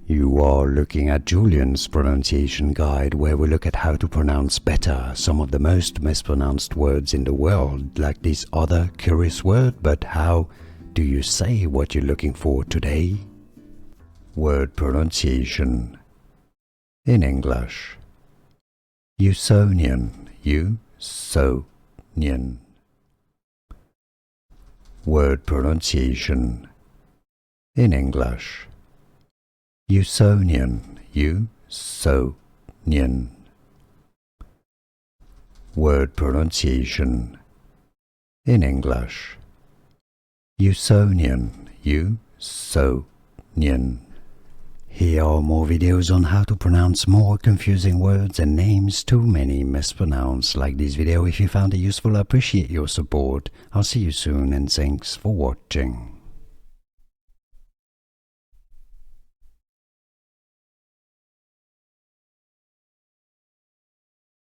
You are looking at Julian's pronunciation guide, where we look at how to pronounce better some of the most mispronounced words in the world, like this other curious word. But how do you say what you're looking for today? Word pronunciation. In English. Usonian, Usonian. Word pronunciation. In English. Usonian, Usonian. Word pronunciation. In English. Usonian, Usonian. Here are more videos on how to pronounce more confusing words and names too many mispronounced. Like this video if you found it useful. I appreciate your support. I'll see you soon and thanks for watching.